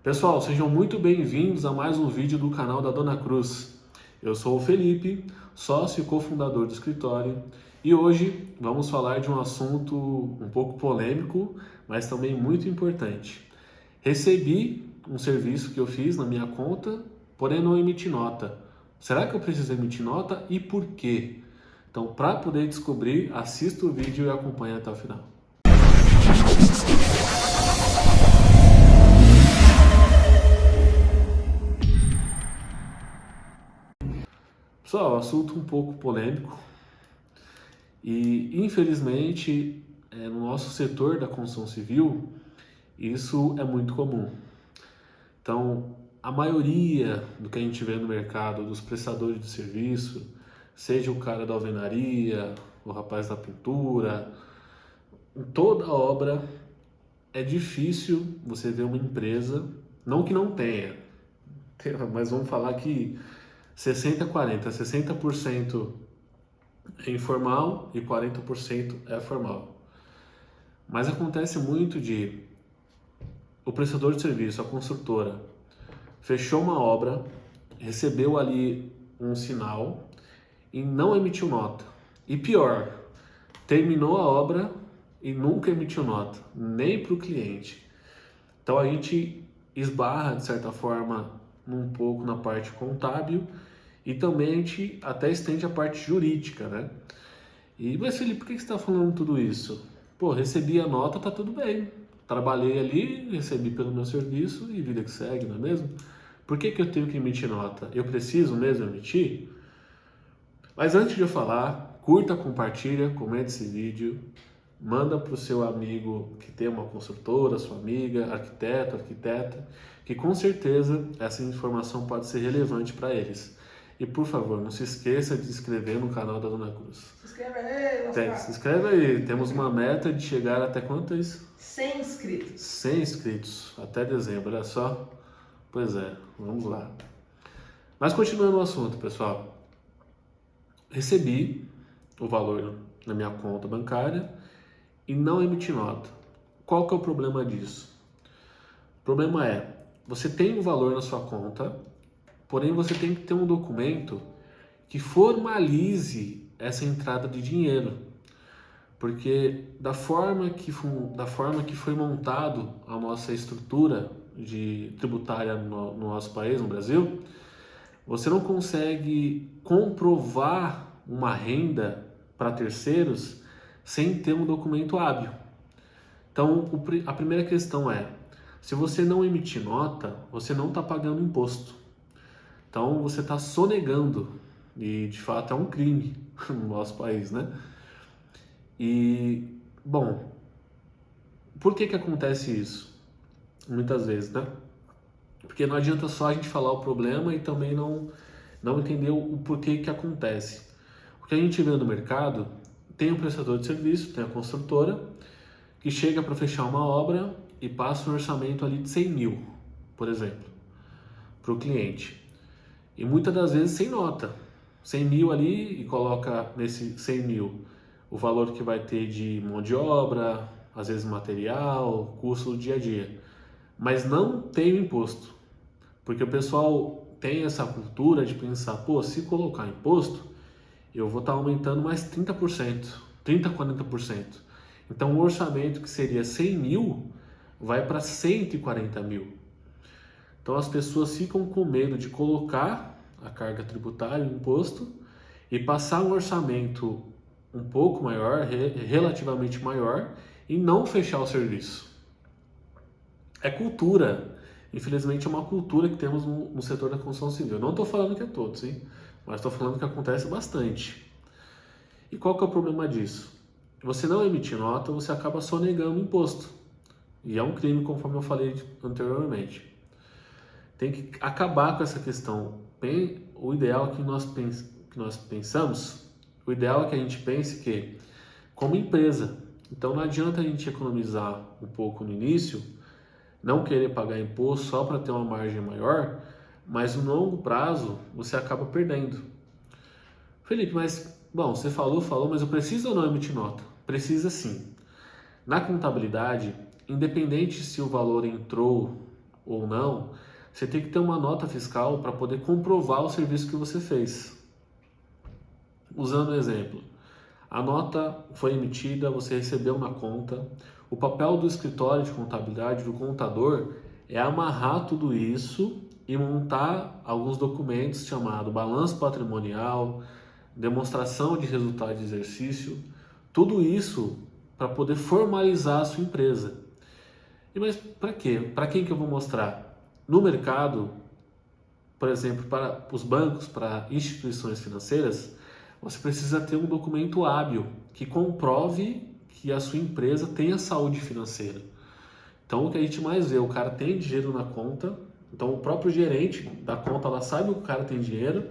Pessoal, sejam muito bem-vindos a mais um vídeo do canal da Dona Cruz. Eu sou o Felipe, sócio e cofundador do escritório, e hoje vamos falar de um assunto um pouco polêmico, mas também muito importante. Recebi um serviço que eu fiz na minha conta, porém não emiti nota. Será que eu preciso emitir nota e por quê? Então, para poder descobrir, assista o vídeo e acompanhe até o final. Pessoal, assunto um pouco polêmico e infelizmente no nosso setor da construção civil isso é muito comum. Então, a maioria do que a gente vê no mercado, dos prestadores de serviço, seja o cara da alvenaria, o rapaz da pintura, em toda obra é difícil você ver uma empresa, não que não tenha, mas vamos falar que 60-40, 60% é informal e 40% é formal. Mas acontece muito de o prestador de serviço, a construtora, fechou uma obra, recebeu ali um sinal e não emitiu nota. E pior, terminou a obra e nunca emitiu nota, nem para o cliente. Então a gente esbarra, de certa forma, um pouco na parte contábil e também a gente até estende a parte jurídica, né? Mas Felipe, por que você está falando tudo isso? Pô, recebi a nota, tá tudo bem. Trabalhei ali, recebi pelo meu serviço e vida que segue, não é mesmo? Por que eu tenho que emitir nota? Eu preciso mesmo emitir? Mas antes de eu falar, curta, compartilha, comente esse vídeo, manda para o seu amigo que tem uma construtora, sua amiga, arquiteto, arquiteta, que com certeza essa informação pode ser relevante para eles. E por favor, não se esqueça de se inscrever no canal da Dona Cruz. Se inscreve aí, Oscar. Se inscreve aí, temos uma meta de chegar até quantos? 100 inscritos. 100 inscritos, até dezembro, olha só. Pois é, vamos lá. Mas continuando o assunto, pessoal. Recebi o valor na minha conta bancária e não emiti nota. Qual que é o problema disso? O problema é, você tem o valor na sua conta, porém você tem que ter um documento que formalize essa entrada de dinheiro. Porque da forma que foi montado a nossa estrutura tributária no nosso país, no Brasil, você não consegue comprovar uma renda para terceiros sem ter um documento hábil. Então, a primeira questão é, se você não emitir nota, você não está pagando imposto. Então, você está sonegando, e de fato é um crime no nosso país, né? E, bom, por que acontece isso? Muitas vezes, né? Porque não adianta só a gente falar o problema e também não entender o porquê que acontece. O que a gente vê no mercado, tem um prestador de serviço, tem a construtora, que chega para fechar uma obra e passa um orçamento ali de 100 mil, por exemplo, para o cliente. E muitas das vezes sem nota. 100 mil ali e coloca nesse 100 mil o valor que vai ter de mão de obra, às vezes material, custo do dia a dia. Mas não tem o imposto. Porque o pessoal tem essa cultura de pensar, pô, se colocar imposto, eu vou estar aumentando mais 30%, 30%, 40%. Então o orçamento que seria 100 mil vai para 140 mil. Então as pessoas ficam com medo de colocar a carga tributária, o imposto, e passar um orçamento um pouco maior, relativamente maior, e não fechar o serviço. É cultura. Infelizmente é uma cultura que temos no setor da construção civil. Não estou falando que é todos, hein? Mas estou falando que acontece bastante. E qual que é o problema disso? Você não emitir nota, você acaba sonegando imposto. E é um crime, conforme eu falei anteriormente. Tem que acabar com essa questão. O ideal é que nós pensamos, o ideal é que a gente pense que, como empresa, então não adianta a gente economizar um pouco no início, não querer pagar imposto só para ter uma margem maior, mas no longo prazo você acaba perdendo. Felipe, mas, bom, você falou, mas eu preciso ou não emitir nota? Precisa sim. Na contabilidade, independente se o valor entrou ou não, você tem que ter uma nota fiscal para poder comprovar o serviço que você fez. Usando o exemplo, a nota foi emitida, você recebeu na conta. O papel do escritório de contabilidade, do contador, é amarrar tudo isso e montar alguns documentos chamados balanço patrimonial, demonstração de resultado de exercício, tudo isso para poder formalizar a sua empresa. E mas para quê? Para quem que eu vou mostrar? No mercado, por exemplo, para os bancos, para instituições financeiras, você precisa ter um documento hábil que comprove que a sua empresa tenha saúde financeira. Então, o que a gente mais vê, o cara tem dinheiro na conta, então o próprio gerente da conta lá sabe que o cara tem dinheiro,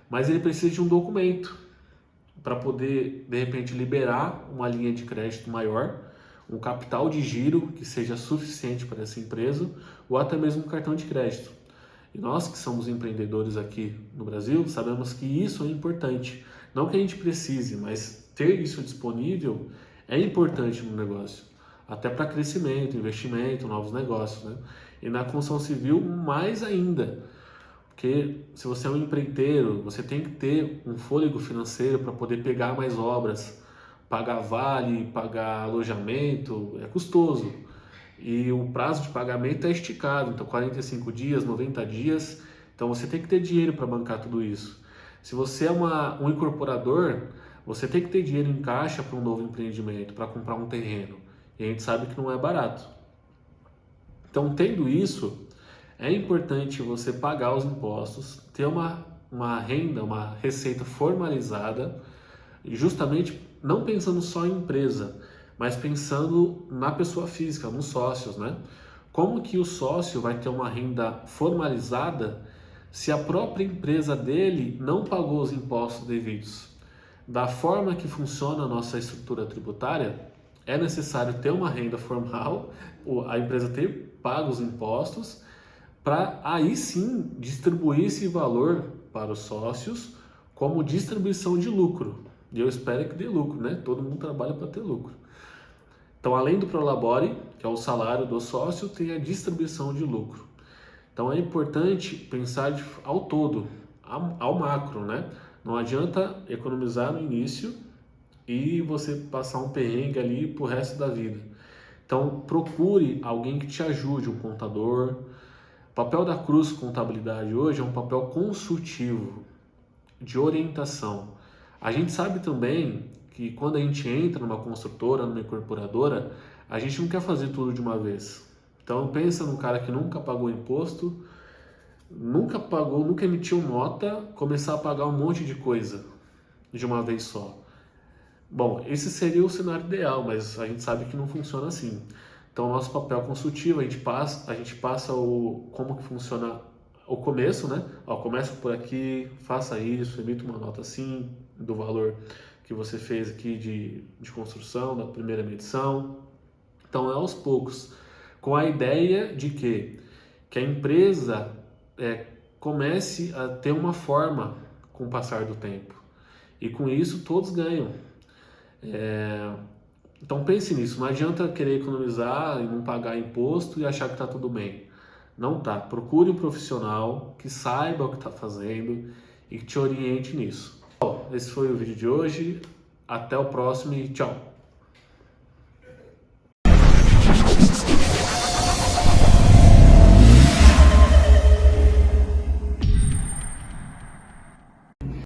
mas ele precisa de um documento para poder, de repente, liberar uma linha de crédito maior, um capital de giro que seja suficiente para essa empresa, ou até mesmo um cartão de crédito. E nós que somos empreendedores aqui no Brasil, sabemos que isso é importante. Não que a gente precise, mas ter isso disponível é importante no negócio. Até para crescimento, investimento, novos negócios, né? E na construção civil, mais ainda. Porque se você é um empreiteiro, você tem que ter um fôlego financeiro para poder pegar mais obras. Pagar vale, pagar alojamento, é custoso. E o prazo de pagamento é esticado, então 45 dias, 90 dias. Então você tem que ter dinheiro para bancar tudo isso. Se você é um incorporador, você tem que ter dinheiro em caixa para um novo empreendimento, para comprar um terreno. E a gente sabe que não é barato. Então, tendo isso, é importante você pagar os impostos, ter uma renda, uma receita formalizada, justamente não pensando só em empresa, mas pensando na pessoa física, nos sócios, né? Como que o sócio vai ter uma renda formalizada se a própria empresa dele não pagou os impostos devidos? Da forma que funciona a nossa estrutura tributária, é necessário ter uma renda formal, a empresa ter pago os impostos, para aí sim distribuir esse valor para os sócios como distribuição de lucro. E eu espero que dê lucro, né? Todo mundo trabalha para ter lucro. Então, além do Prolabore, que é o salário do sócio, tem a distribuição de lucro. Então, é importante pensar ao todo, ao macro, né? Não adianta economizar no início e você passar um perrengue ali pro resto da vida. Então, procure alguém que te ajude, um contador. O papel da Cruz Contabilidade hoje é um papel consultivo, de orientação. A gente sabe também que quando a gente entra numa construtora, numa incorporadora, a gente não quer fazer tudo de uma vez. Então pensa num cara que nunca pagou imposto, nunca emitiu nota, começar a pagar um monte de coisa de uma vez só. Bom, esse seria o cenário ideal, mas a gente sabe que não funciona assim. Então, nosso papel consultivo, a gente passa como que funciona o começo, né? Ó, começa por aqui, faça isso, emita uma nota assim, do valor que você fez aqui de construção, da primeira medição. Então, é aos poucos, com a ideia de que a empresa comece a ter uma forma com o passar do tempo. E com isso, todos ganham. Então pense nisso, não adianta querer economizar e não pagar imposto e achar que está tudo bem. Não tá. Procure um profissional que saiba o que está fazendo e que te oriente nisso. Bom, esse foi o vídeo de hoje. Até o próximo e tchau!